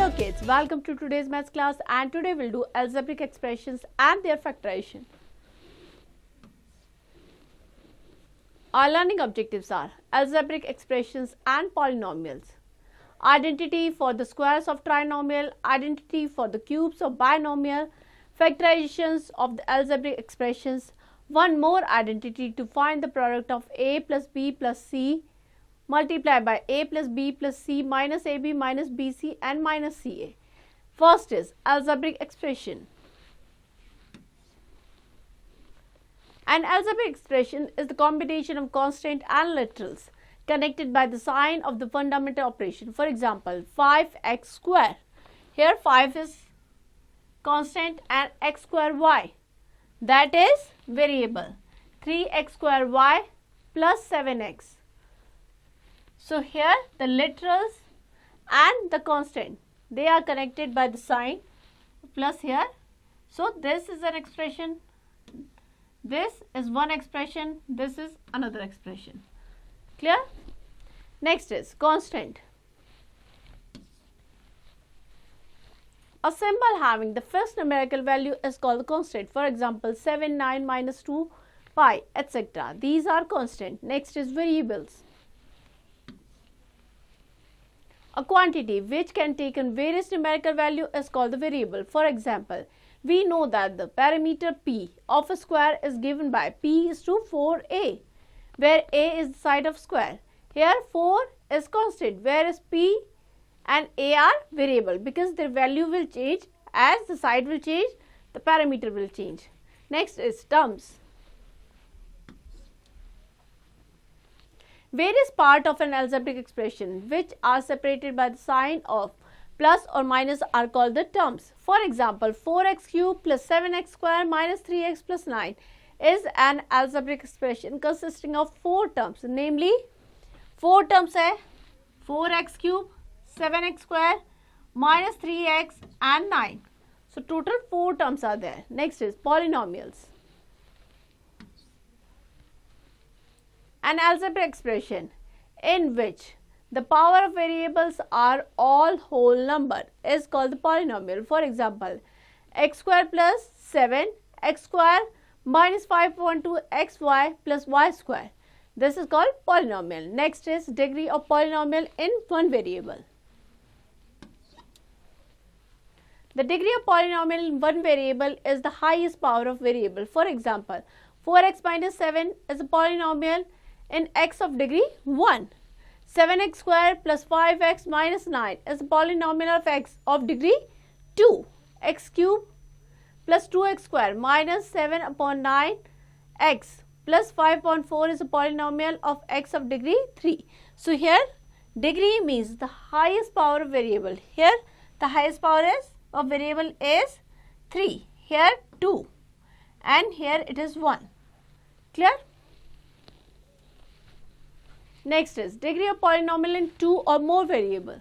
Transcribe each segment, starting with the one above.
Hello kids, welcome to today's maths class, and today we'll do algebraic expressions and their factorization. Our learning objectives are algebraic expressions and polynomials, identity for the squares of trinomial, identity for the cubes of binomial, factorizations of the algebraic expressions, one more identity to find the product of a plus b plus c multiplied by a plus b plus c minus ab minus bc and minus ca. First is algebraic expression. An algebraic expression is the combination of constant and literals connected by the sign of the fundamental operation. For example, 5x square. Here 5 is constant and x square y, that is variable. 3x square y plus 7x. So here the literals and the constant, they are connected by the sign plus here. So this is an expression, this is one expression, this is another expression. Clear? Next is constant. A symbol having the first numerical value is called the constant. For example, 7, 9, minus 2, pi, etc. These are constant. Next is variables. A quantity which can take in various numerical value is called the variable. For example, we know that the parameter p of a square is given by p is to 4a, where a is the side of square. Here 4 is constant, whereas p and a are variable because their value will change as the side will change, the parameter will change. Next is terms. Various parts of an algebraic expression which are separated by the sign of plus or minus are called the terms. For example, 4x cube plus 7x square minus 3x plus 9 is an algebraic expression consisting of 4 terms, namely 4 terms है 4x cube, 7x square, minus 3x and 9. So total 4 terms are there. Next is polynomials. An algebraic expression in which the power of variables are all whole number is called the polynomial. For example, x square plus 7 x square minus 5.2 xy plus y square. This is called polynomial. Next is degree of polynomial in one variable. The degree of polynomial in one variable is the highest power of variable. For example, 4x minus 7 is a polynomial in x of degree 1. 7x square plus 5x minus 9 is a polynomial of x of degree 2. X cube plus 2x square minus 7 upon 9 x plus 5.4 is a polynomial of x of degree 3. So here degree means the highest power of variable. Here the highest power is of variable is 3. Here 2 and here it is 1. Clear? Next is degree of polynomial in 2 or more variable.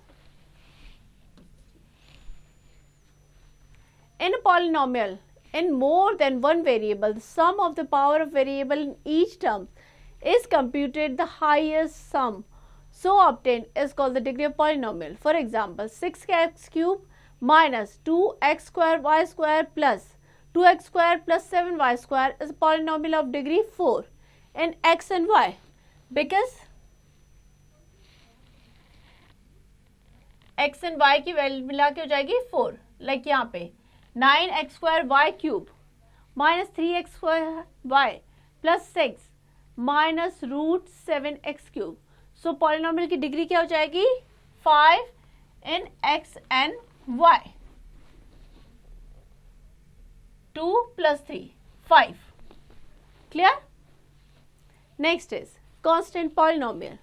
In a polynomial in more than one variable, the sum of the power of variable in each term is computed the highest sum so obtained is called the degree of polynomial. For example, 6x cube minus 2x square y square plus 2x square plus 7y square is a polynomial of degree 4 in x and y because x and y की value मिला के हो जाएगी 4. Like यहाँ पे 9x square y cube minus 3x square y plus 6 minus root 7x cube. So polynomial की degree क्या हो जाएगी 5 in x and y. 2 plus 3 5. Clear? Next is constant polynomial.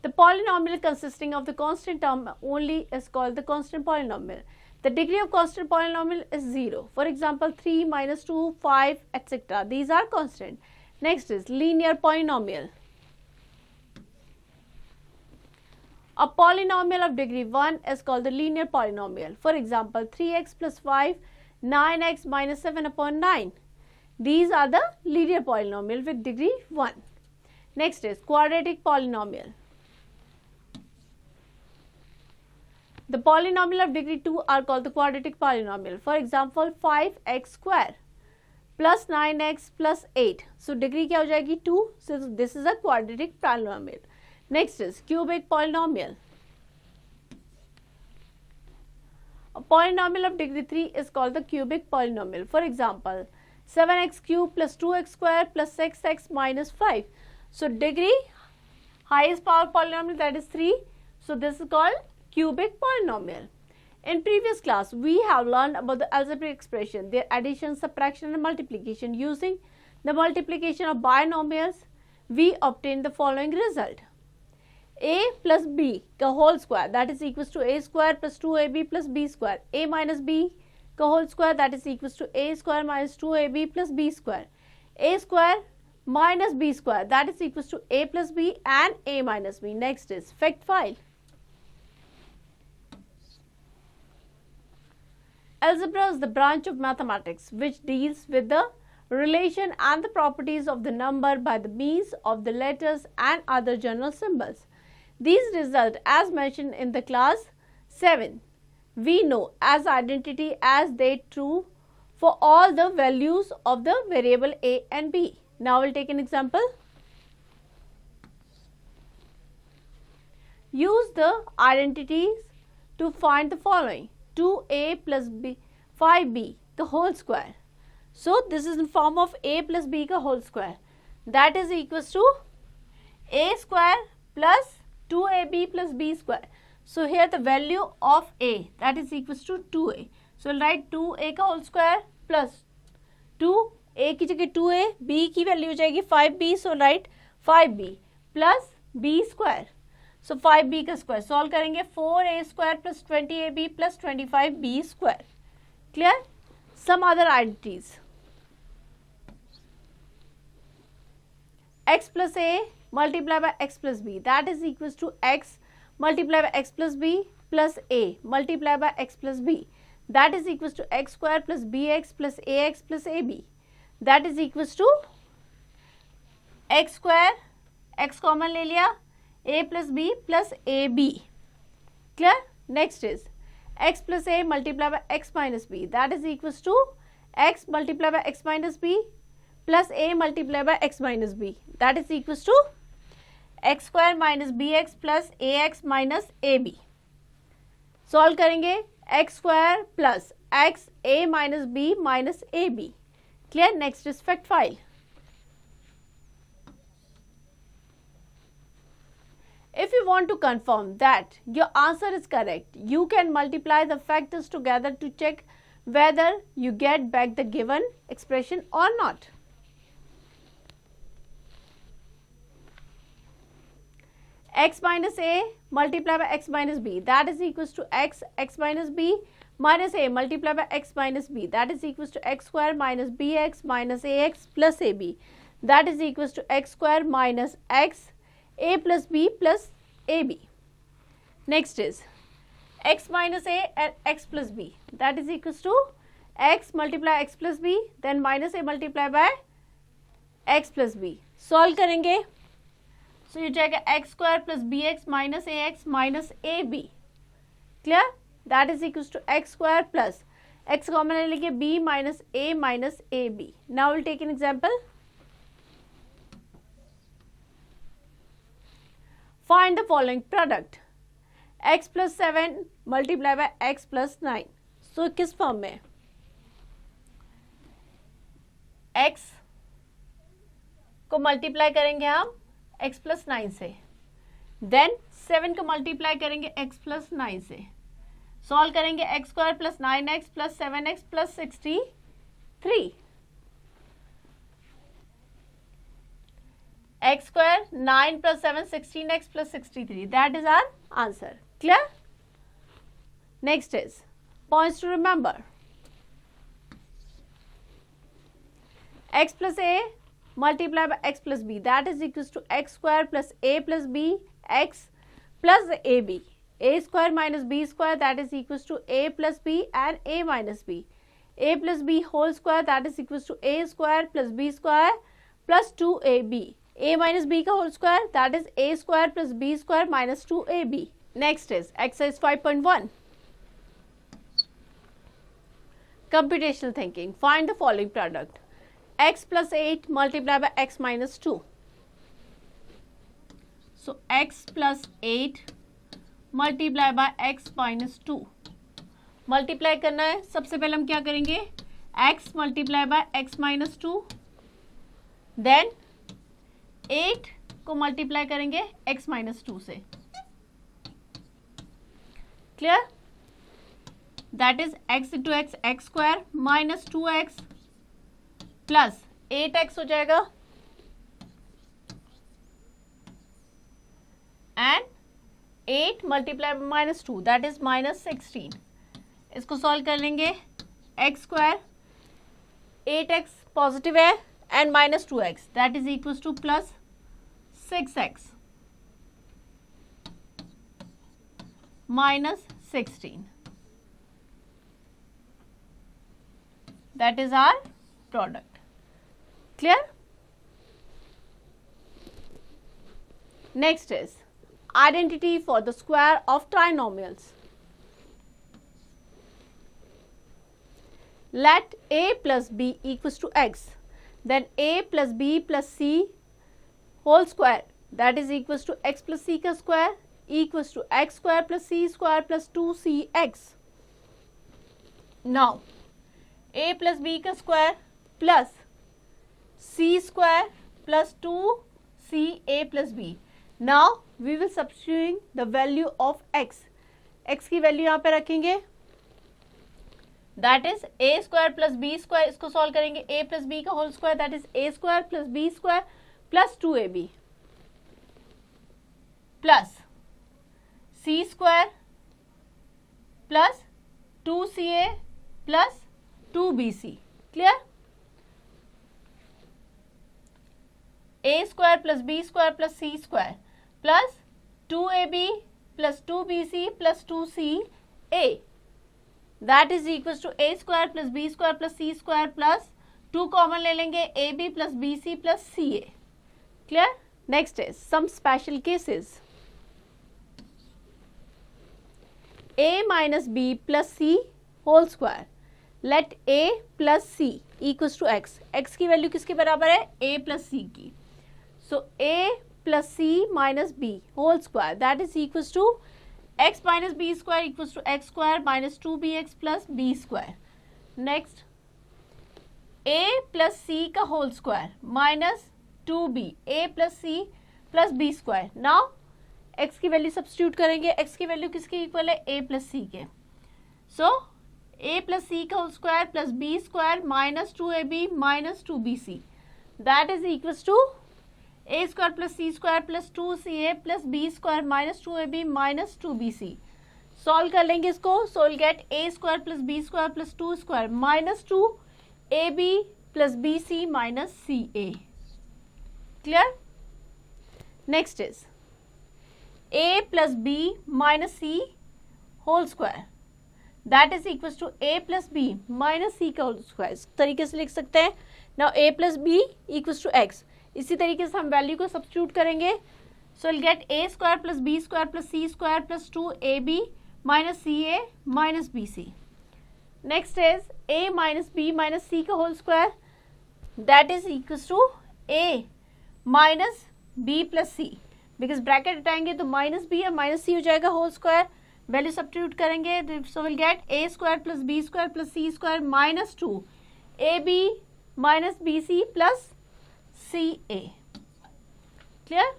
The polynomial consisting of the constant term only is called the constant polynomial. The degree of constant polynomial is 0. For example, 3, minus 2, 5, etc. These are constant. Next is linear polynomial. A polynomial of degree 1 is called the linear polynomial. For example, 3x plus 5, 9x minus 7 upon 9. These are the linear polynomial with degree 1. Next is quadratic polynomial. The polynomial of degree 2 are called the quadratic polynomial. For example, 5x square plus 9x plus 8. So degree क्या हो जाएगी 2. So this is a quadratic polynomial. Next is cubic polynomial. A polynomial of degree 3 is called the cubic polynomial. For example, 7x cube plus 2x square plus 6x minus 5. So degree highest power polynomial, that is 3. So this is called cubic polynomial. In previous class, we have learned about the algebraic expression, their addition, subtraction and multiplication. Using the multiplication of binomials, we obtain the following result. A plus b का whole square, that is equals to a square plus 2ab plus b square. A minus b का whole square, that is equals to a square minus 2ab plus b square. A square minus b square, that is equals to a plus b and a minus b. Next is fact file. Algebra is the branch of mathematics which deals with the relation and the properties of the number by the means of the letters and other general symbols. These result as mentioned in the class 7. We know as identity as they true for all the values of the variable a and b. Now we'll take an example. Use the identities to find the following. 2a plus b 5b the whole square. So this is in form of a plus b ka whole square, that is equals to a square plus 2ab plus b square. So here the value of a, that is equals to 2a. So we'll write 2a का whole square plus 2 a की जगह 2a, b की value हो जाएगी 5b. So write 5b plus b square. So 5b का square solve करेंगे 4a square plus 20ab plus 25b square. Clear? Some other identities. X plus a multiplied by x plus b, that is equals to x multiplied by x plus b plus a multiplied by x plus b, that is equals to x square plus bx plus ax plus ab, that is equals to x square, x common ले लिया, a plus b plus ab. Clear? Next is x plus a multiplied by x minus b, that is equals to x multiplied by x minus b plus a multiplied by x minus b, that is equals to x square minus bx plus ax minus ab. Solve करेंगे x square plus x a minus b minus ab. Clear? Next is fact file. If you want to confirm that your answer is correct, you can multiply the factors together to check whether you get back the given expression or not. X minus a multiplied by x minus b, that is equals to x minus b minus a multiplied by x minus b, that is equals to x square minus bx minus ax plus ab, that is equals to x square minus x a plus b plus ab. Next is x minus a and x plus b, that is equals to x multiply x plus b then minus a multiply by x plus b. Solve करेंगे so ये जाएगा x square plus bx minus ax minus ab. Clear? That is equals to x square plus x common ले लेंगे b minus a minus ab. Now we'll take an example. Find the following product. X plus 7 multiplied by x plus 9. So किस form में? x को multiply करेंगे हम x plus 9 से, then 7 को multiply करेंगे x plus 9 से, सॉल्व करेंगे x square plus 9x plus 7x plus 63. x square 9 plus 7 16x plus 63, that is our answer. Clear? Next is points to remember. X plus a multiplied by x plus b, that is equals to x square plus a plus b x plus ab. A square minus b square, that is equals to a plus b and a minus b. A plus b whole square, that is equals to a square plus b square plus 2ab. a minus b का whole square that is a square plus b square minus 2ab. Next is exercise 5.1 computational thinking. Find the following product: x plus 8 multiplied by x minus 2. So x plus 8 multiplied by x minus 2. Multiply करना है. सबसे पहले हम क्या करेंगे, x multiply by x minus 2, then 8 को multiply करेंगे x minus 2 से. Clear? That is x into x x square minus 2x plus 8x हो जाएगा and 8 multiply by minus 2 that is minus 16. इसको सॉल्व कर लेंगे. एक्स स्क्वायर 8x पॉजिटिव है and minus 2x that is equal to plus 6x minus 16. That is our product. Clear? Next is identity for the square of trinomials. Let a plus b equals to x, then a plus b plus c whole square that is equals to x plus c का square equals to x square plus c square plus 2cx. Now a plus b का square plus c square plus 2ca plus b. Now we will substituting the value of x. x की वैल्यू यहाँ पे रखेंगे दैट is a square plus b square. इसको solve करेंगे a plus b का whole square that is a square plus b square plus 2ab plus c square plus 2ca plus 2bc. Clear? a square plus b square plus c square plus 2ab plus 2bc plus 2ca that is equal to a square plus b square plus c square plus 2 common ले लेंगे ab plus bc plus ca. Clear? Next is some special cases. a minus b plus c whole square. Let a plus C equals to x. X की वैल्यू किसके बराबर है, a plus C की. So a plus C minus B whole square that is equals to x minus B square equals to x square minus 2bx plus b square. Next a plus c का whole square minus 2b a plus c plus b square. Now x की value substitute करेंगे. x की वैल्यू किसके equal है, a plus c के. So a plus c का whole square plus b square minus 2ab minus 2bc that is equals to a square plus c square plus 2ca plus b square minus 2ab minus 2bc. Solve कर लेंगे इसको. So will get a square plus b square plus 2 square minus 2ab plus bc minus ca. Clear? Next is a plus b minus c whole square that is equal to a plus b minus c का whole square. इस तरीके से लिख सकते हैं. Now a plus b equal to x. इसी तरीके से हम वैल्यू को सब्स्टिट्यूट करेंगे. So will get a square plus b square plus c square plus 2ab minus ca minus bc. Next is a minus b minus c का whole square that is equal to a minus b plus c. Because bracket हटाएंगे तो minus b और minus c हो जाएगा whole square. Value substitute करेंगे so will get a square plus b square plus c square minus 2ab minus bc plus ca. Clear?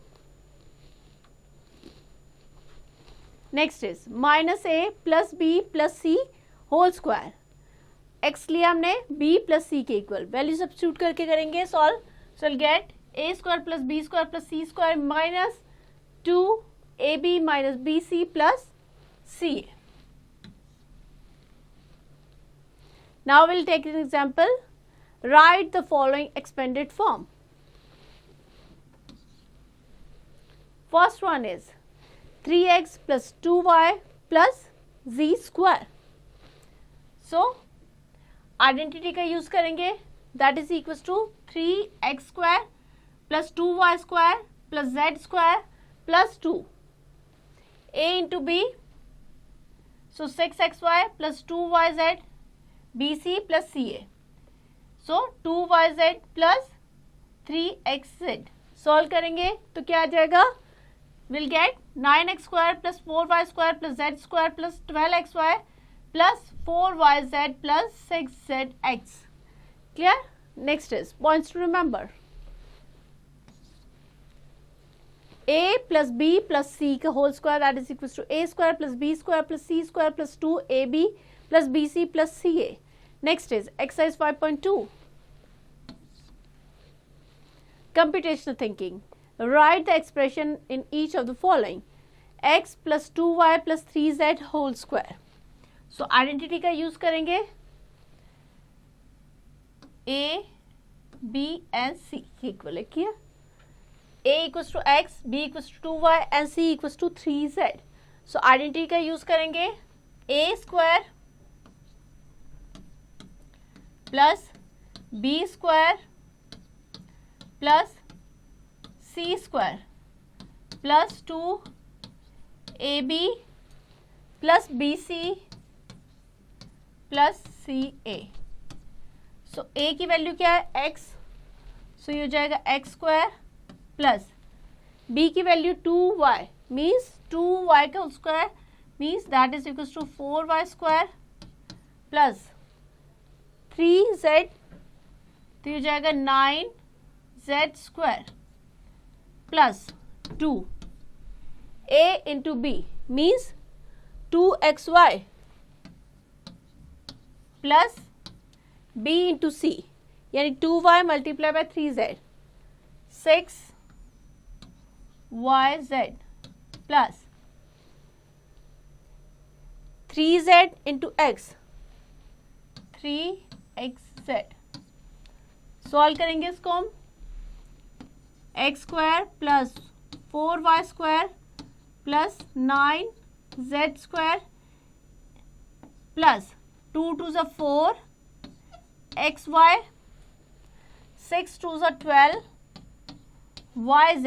Next is minus a plus b plus c whole square. x लिया हमने b plus c के equal. Value substitute करके करेंगे solve. So will get a square plus b square plus c square minus 2ab minus bc plus ca. Now we'll take an example. Write the following expanded form. First one is 3x plus 2y plus z square. So identity का use करेंगे. That is equals to 3x square plus 2y square plus z square plus 2. A into B, so 6xy plus 2yz, BC plus CA. So 2yz plus 3xz. Solve करेंगे तो क्या आ जाएगा? Will get 9x square plus 4y square plus z square plus 12xy plus 4yz plus 6zx. Clear? Next is points to remember. A plus B plus C का whole square, that is equals to A square plus B square plus C square plus 2AB plus BC plus CA. Next is exercise 5.2. Computational thinking. Write the expression in each of the following. X plus 2y plus 3z whole square. So identity का use करेंगे. A, B and C equal है क्या? A equals to x, B equals to 2y and C equals to 3z. So identity का use करेंगे. A square plus B square plus C square plus 2AB plus BC plus CA. So A की वैल्यू क्या है? x. So ये हो जाएगा x square plus B की वैल्यू 2y मीन्स 2y का square means that is equals to 4y square plus 3z, तो ये हो जाएगा 9z square plus 2. A into B means 2xy plus B into C यानी 2y multiply by 3z 6yz plus 3z into x 3xz. Solve करेंगे इसको हम. x square plus 4y square plus 9z square plus 2 2 ज़ा 4 xy 6 2 ज़ा 12 yz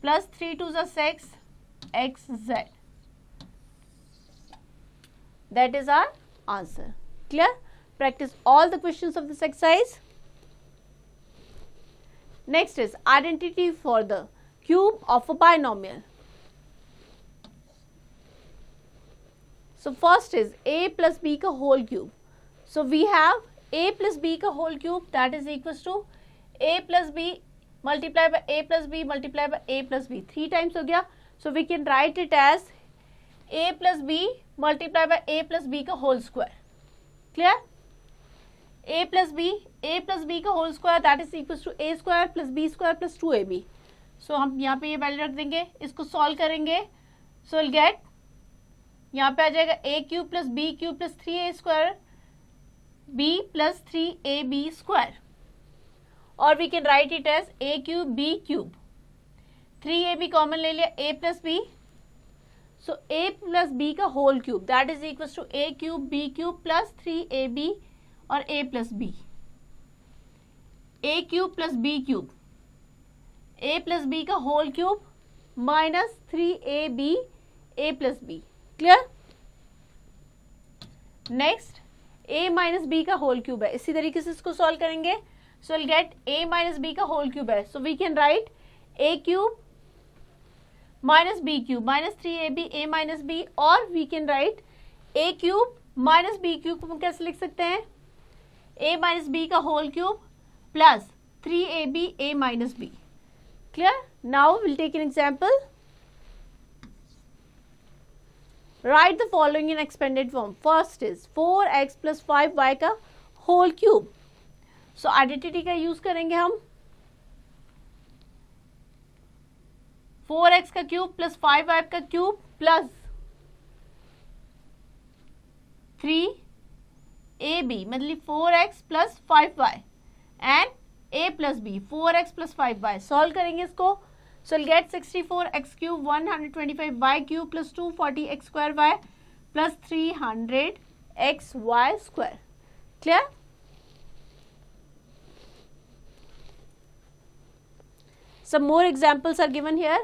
plus 3 2 ज़ा 6 xz. That is our answer. Clear? Practice all the questions of this exercise. Next is identity for the cube of a binomial. So first is a plus b का whole cube. So we have a plus b का whole cube, that is equals to a plus b multiply by a plus b multiply by a plus b. 3 times हो गया. So we can write it as a plus b multiply by a plus b का whole square. Clear? a plus b का whole square, that is equals to a square plus b square plus 2ab. So हम यहाँ पे ये value रख देंगे, इसको solve करेंगे. So we'll get, यहाँ पे आ जाएगा a cube plus b cube plus 3a square b plus 3ab square, और we can write it as a cube b cube. 3ab common ले लिया, a plus b, so a plus b का whole cube, that is equals to a cube b cube plus 3ab और a plus b. a cube plus b cube, a plus b का whole cube minus 3ab a plus b. Clear? Next a minus b का whole cube है, इसी तरीके से इसको solve करेंगे. So will get a minus b का whole cube है, so we can write a cube minus b cube minus 3ab a minus b, और we can write a cube minus b cube को हम कैसे लिख सकते हैं? a माइनस b का whole cube plus 3ab a minus b. Clear? Now will take an example. Write the following in expanded form. First is 4x plus 5y का whole cube. So identity का use करेंगे हम. 4x का cube plus 5y का cube plus 3ab मतलब 4x plus 5y and a plus b 4x plus 5y. Solve करेंगे इसको. So we'll get 64x cube 125y cube plus 240x square y plus 300xy square. Clear? Some more examples are given here.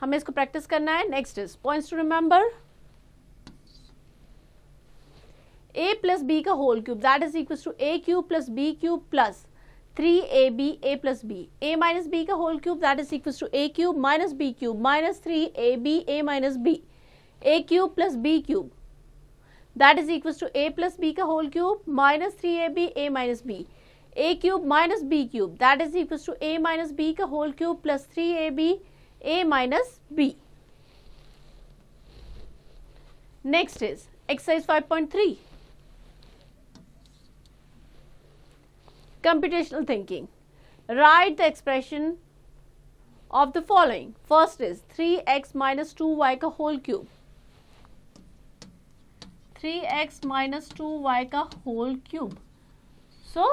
हमें इसको practice करना है. Next is points to remember. A plus B का whole cube that is equals to A cube plus B cube plus 3AB A plus B. A minus B का whole cube that is equals to A cube minus B cube minus 3AB A minus B. A cube plus B cube that is equals to A plus B का whole cube minus 3AB A minus B. A cube minus B cube that is equals to A minus B का whole cube plus 3AB A minus B. Next is exercise 5.3. Computational thinking. Write the expression of the following. First is 3x minus 2y का whole cube. 3x minus 2y का whole cube. So,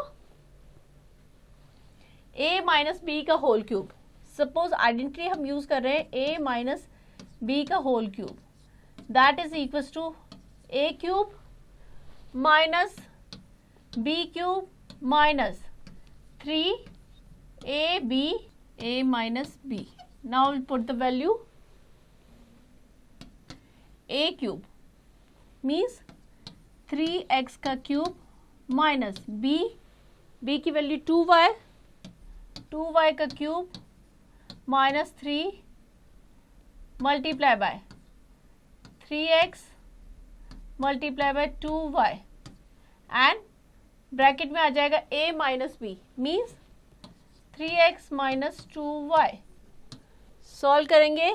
a minus b का whole cube. Suppose identity हम use कर रहे हैं a minus b का whole cube. That is equals to a cube minus b cube minus 3ab a minus b. Now we'll put the value. A cube means 3x का cube minus b की वैल्यू 2y का cube minus 3 multiply by 3x multiply by 2y and bracket में आ जाएगा a minus b means 3x minus 2y. Solve करेंगे.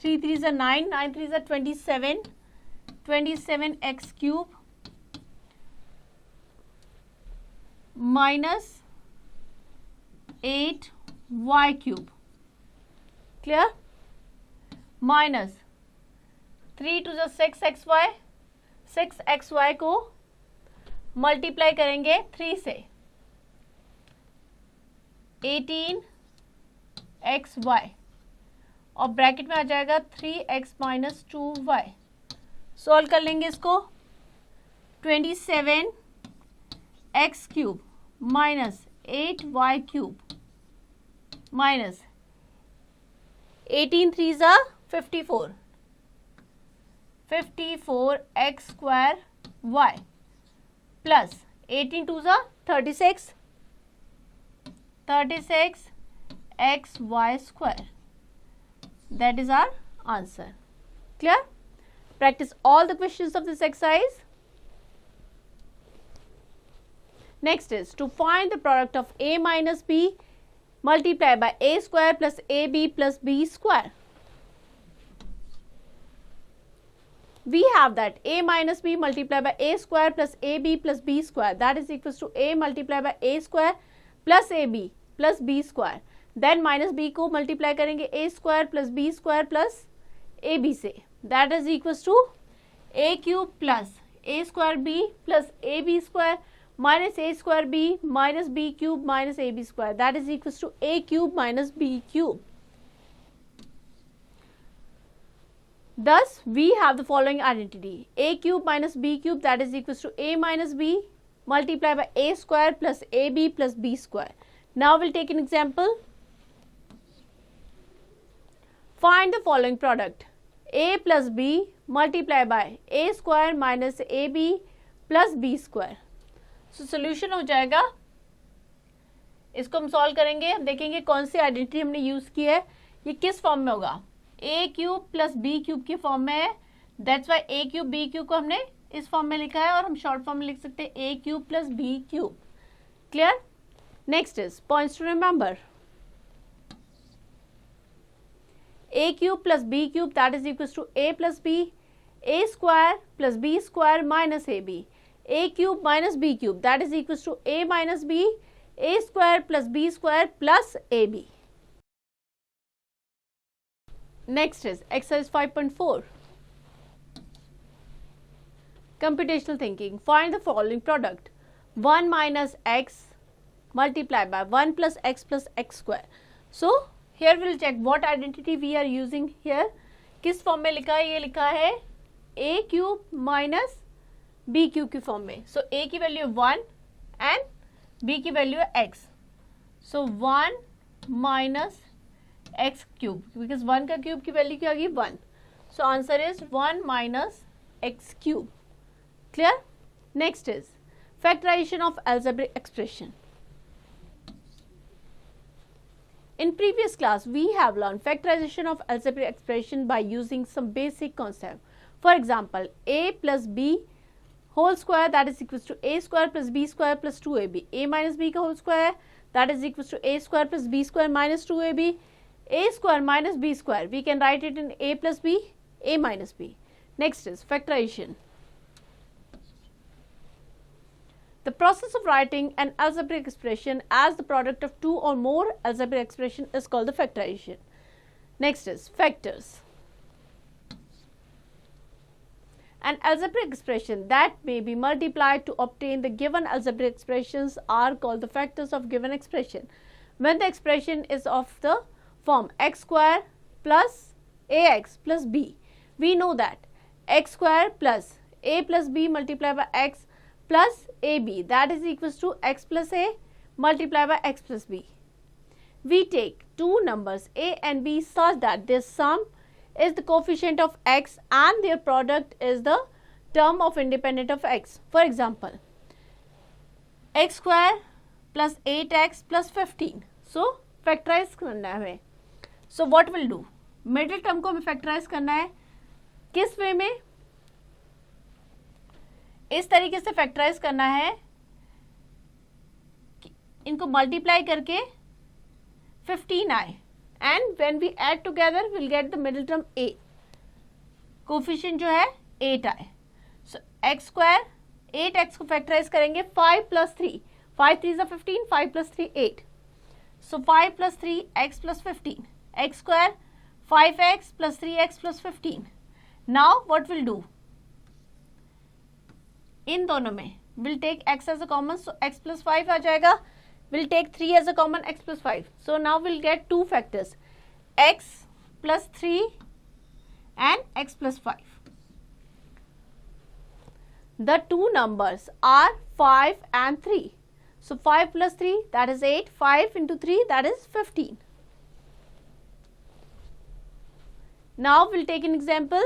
3 3s are 9, 9 3s are 27, 27x cube minus 8y cube. Clear? Minus 3 2s are 6xy, 6xy को multiply करेंगे 3 से 18xy और bracket में आ जाएगा 3x माइनस 2y. सॉल्व कर लेंगे इसको. 27x cube minus 8y cube minus 18 3s are 54, 54x square y plus 18 2s are 36, 36 x y square. That is our answer. Clear? Practice all the questions of this exercise. Next is to find the product of a minus b multiplied by a square plus ab plus b square. We have that a minus b multiplied by a square plus ab plus b square that is equals to a multiplied by a square plus ab plus b square. Then minus b को multiply करेंगे a square plus b square plus ab से. That is equals to a cube plus a square b plus ab square minus a square b minus b cube minus ab square. That is equals to a cube minus b cube. Thus, we have the following identity. A cube minus b cube that is equals to a minus b multiplied by a square plus ab plus b square. Now, we'll take an example. Find the following product. A plus b multiplied by a square minus ab plus b square. So, solution हो जाएगा. इसको हम solve करेंगे. हम देखेंगे कौन सी identity हमने use की है. ये किस फॉर्म में होगा. a cube plus b cube की फॉर्म में है. That's why a cube b cube को हमने इस फॉर्म में लिखा है और हम शॉर्ट फॉर्म में लिख सकते हैं a cube plus b cube. Clear? Next is points to remember. a cube plus b cube that is equals to a plus b, a square plus b square minus ab. a cube minus b cube that is equals to a minus b, a square plus b square plus ab. Next is exercise 5.4. Computational thinking. Find the following product. 1 minus x multiplied by 1 plus x square. So, here we will check what identity we are using here. किस form में लिखा है. ये लिखा है a cube minus b cube की form में. So, a की वैल्यू 1 and b की वैल्यू है x. So, 1 minus x cube, because 1 का क्यूब की वैल्यू क्या आ गई 1. So answer is 1 minus x cube. Clear? Next is factorization of algebraic expression. In previous class, we have learned factorization of algebraic expression by using some basic concept. For example, a plus b whole square, that is equals to a square plus b square plus 2ab. A minus b का whole square, that is equals to a square plus b square minus 2ab. A square minus b square, we can write it in a plus b, a minus b. Next is factorization. The process of writing an algebraic expression as the product of two or more algebraic expression is called the factorization. Next is factors. An algebraic expression that may be multiplied to obtain the given algebraic expressions are called the factors of given expression. When the expression is of the form x square plus ax plus b, we know that x square plus a plus b multiplied by x plus ab, that is equals to x plus a multiplied by x plus b. We take two numbers a and b such that their sum is the coefficient of x and their product is the term of independent of x. For example, x square plus 8x plus 15. So factorize करना है हमें. So what will do? Middle term को हमें factorize करना है. किस वे में? इस तरीके से factorize करना है इनको multiply करके 15 आए. And when we add together, we'll get the middle term a. Coefficient जो है 8 आए. So x square 8x को factorize करेंगे 5 plus 3. 5 3 is 15. 5 plus 3 8. So 5 plus 3 x plus 15. X square 5x plus 3x plus 15. Now what we'll do? इन दोनों में we'll take x as a common. So x plus 5 आ जाएगा. We'll take 3 as a common, x plus 5. So now we'll get two factors, x plus 3 and x plus 5. The two numbers are 5 and 3. So 5 plus 3, that is 8. 5 into 3, that is 15. Now we'll take an example.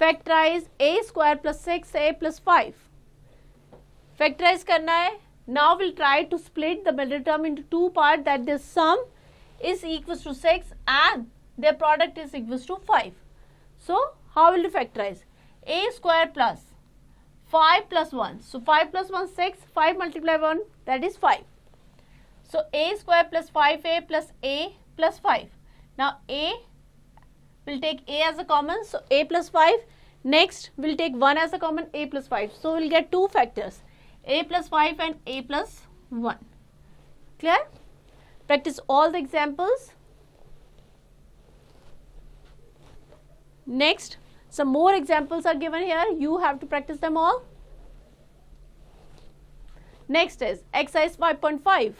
Factorize a square plus 6a plus 5. Factorize करना है. Now we'll try to split the middle term into two parts, that their sum is equals to 6 and their product is equals to 5. So how will you factorize? A square plus 5 plus 1. So 5 plus 1 6. 5 multiplied by 1, that is 5. So a square plus 5a plus a plus 5. Now a will take a as a common. So a plus 5. Next we'll take 1 as a common, a plus 5. So we'll get two factors, a plus 5 and a plus 1. Clear? Practice all the examples. Next, some more examples are given here. You have to practice them all. Next is exercise 5.5.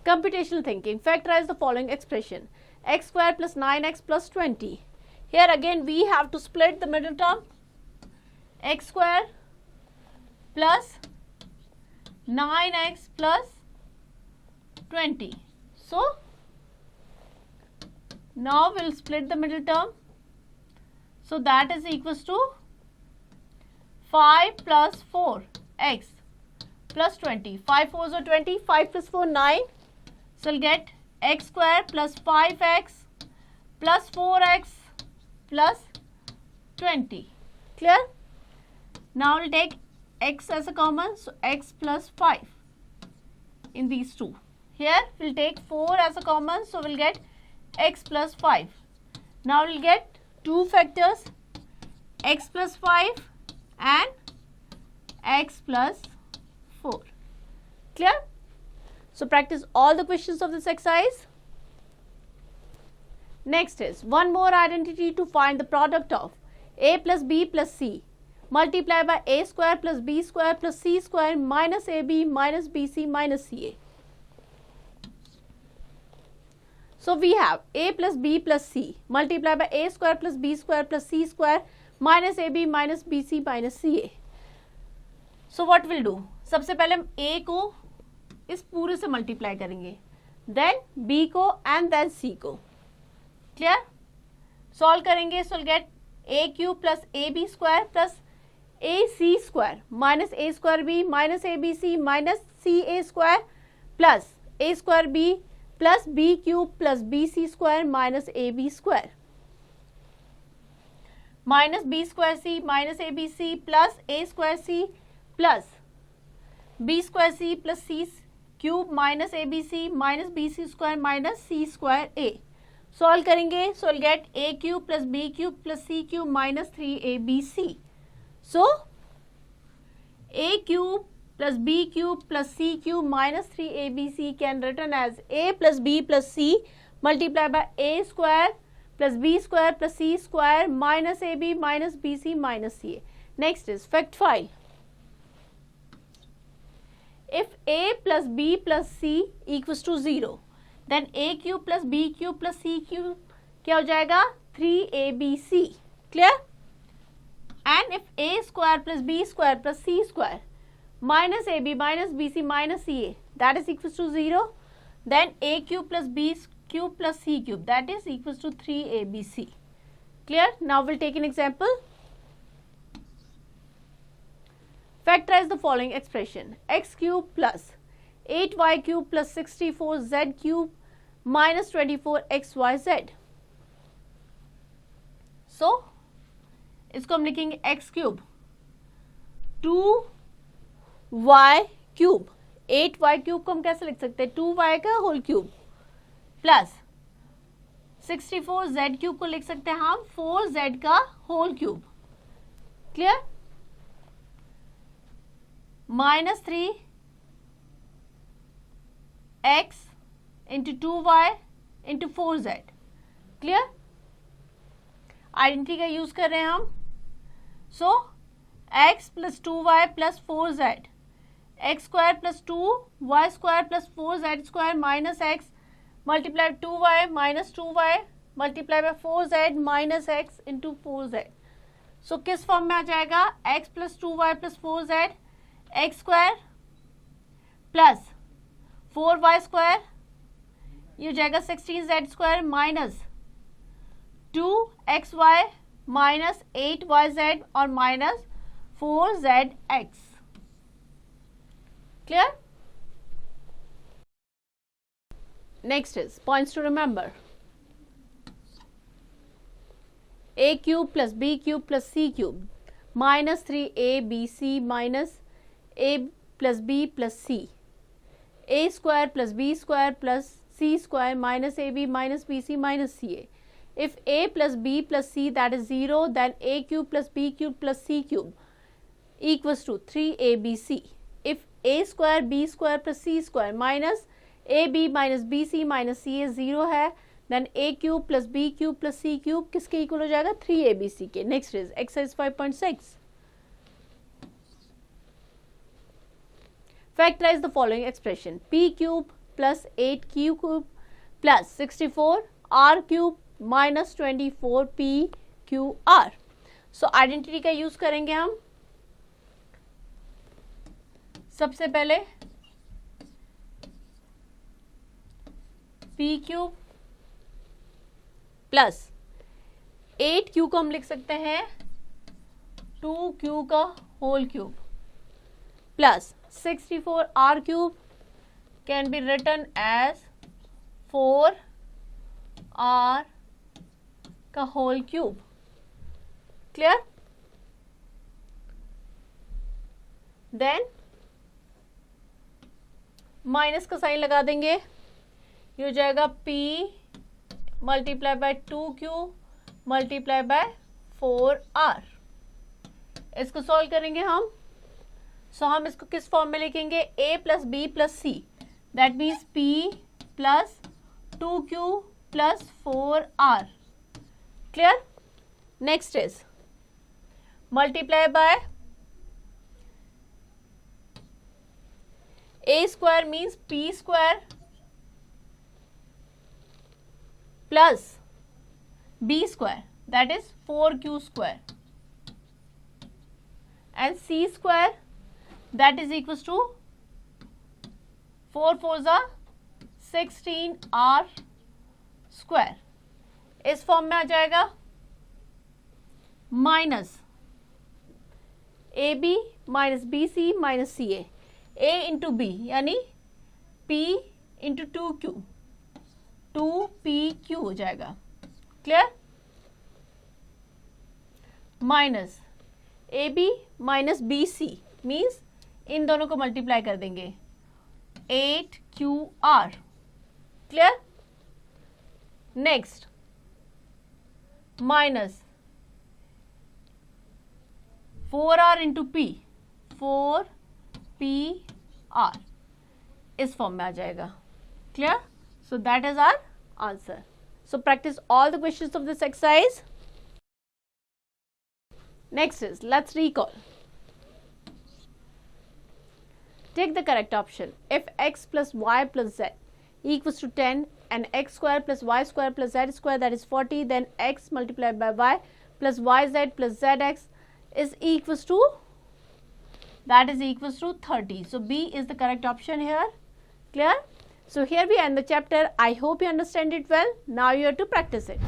Computational thinking. Factorize the following expression. X square plus 9x plus 20. Here again we have to split the middle term. X square plus 9x plus 20. So now we'll split the middle term. So that is equals to 5 plus 4x plus 20. 5 4s are 20. 5 plus 4 9. So we'll get x square plus 5x plus 4x plus 20. Clear? Now we'll take x as a common, so x plus 5 in these two. Here we'll take 4 as a common, so we'll get x plus 5. Now we'll get two factors, x plus 5 and x plus 4. Clear? So practice all the questions of this exercise. Next is one more identity to find the product of a plus b plus c multiplied by a square plus b square plus c square minus ab minus bc minus ca. So we have a plus b plus c multiplied by a square plus b square plus c square minus ab minus bc minus ca. So what we'll do? सबसे पहले हम a को इस पूरे से multiply करेंगे, then b को and then c को। क्लियर? सॉल्व करेंगे, सो gate a cube plus ab square plus ac square minus a square b minus abc minus ca square plus a square b plus b cube plus bc square minus ab square minus b square c minus abc plus a square c plus b square c plus c cube minus abc minus bc square minus c square a। Solve करेंगे, so will get a cube plus b cube plus c cube minus 3abc। So a cube plus b cube plus c cube minus 3abc can written as a plus b plus c multiplied by a square plus b square plus c square minus ab minus bc minus ca. Next is fact 5. If a plus b plus c equals to 0, then a cube plus b cube plus c cube क्या हो जाएगा 3abc. Clear? And if a square plus b square plus c square minus ab minus bc minus ca that is equals to 0, then a cube plus b cube plus c cube that is equals to 3abc. Clear? Now we'll take an example. Factorize the following expression: x cube plus 8y cube plus 64z cube minus 24xyz. So इसको हम लिखेंगे x cube 2y cube 8y cube को हम कैसे लिख सकते हैं 2y का whole cube plus 64z cube को लिख सकते हैं हम 4z का whole cube. Clear? Minus 3x into 2y into 4z। Clear? Identity का यूज कर रहे हैं हम। So x plus 2y plus 4z x square plus 2y square plus 4z square minus x multiply 2y minus 2y multiply by 4z minus x into 4z। So किस form में आ जाएगा x plus 2y plus 4z x square plus 4y square ये हो जाएगा 16z square minus 2xy minus 8yz और minus 4zx। Clear? Next is points to remember. A cube plus b cube plus c cube minus 3abc minus a plus b plus c. A square plus b square plus c square minus ab minus bc minus ca. If a plus b plus c that is 0, then a cube plus b cube plus c cube equals to 3abc. If a square b square plus c square minus ab minus bc minus ca 0 है, then a cube plus b cube plus c cube किसके equal हो जाएगा 3abc के। Next is exercise 5.6. Factorize the following expression: p cube plus 8q cube plus 64 r cube minus 24 p q r. So identity का use करेंगे हम। सबसे पहले p cube plus 8q को हम लिख सकते हैं 2q का whole cube plus 64 r cube can be written as 4 r का whole cube. Clear? Then minus का साइन लगा देंगे, ये हो जाएगा p multiply by 2q multiply by 4r। इसको सॉल्व करेंगे हम। सो हम इसको किस फॉर्म में लिखेंगे a plus b plus c that means p plus 2q plus 4r। Clear? Next is multiply by a square means p square plus b square that is 4q square and c square that is equals to 4 4 जा 16 r square, इस form में आ जाएगा, minus A B minus B C minus C A into B यानी p into 2q 2pq हो जाएगा, clear, minus A B minus B C means इन दोनों को मल्टीप्लाई कर देंगे 8qr, clear, next minus 4r into p 4pr इस form में आ जाएगा, clear. So that is our answer. So practice all the questions of this exercise. Next is let's recall. Take the correct option. If x plus y plus z equals to 10 and x square plus y square plus z square that is 40, then x multiplied by y plus yz plus zx is equals to, that is equals to 30. So B is the correct option here. Clear? So here we end the chapter. I hope you understand it well. Now you have to practice it.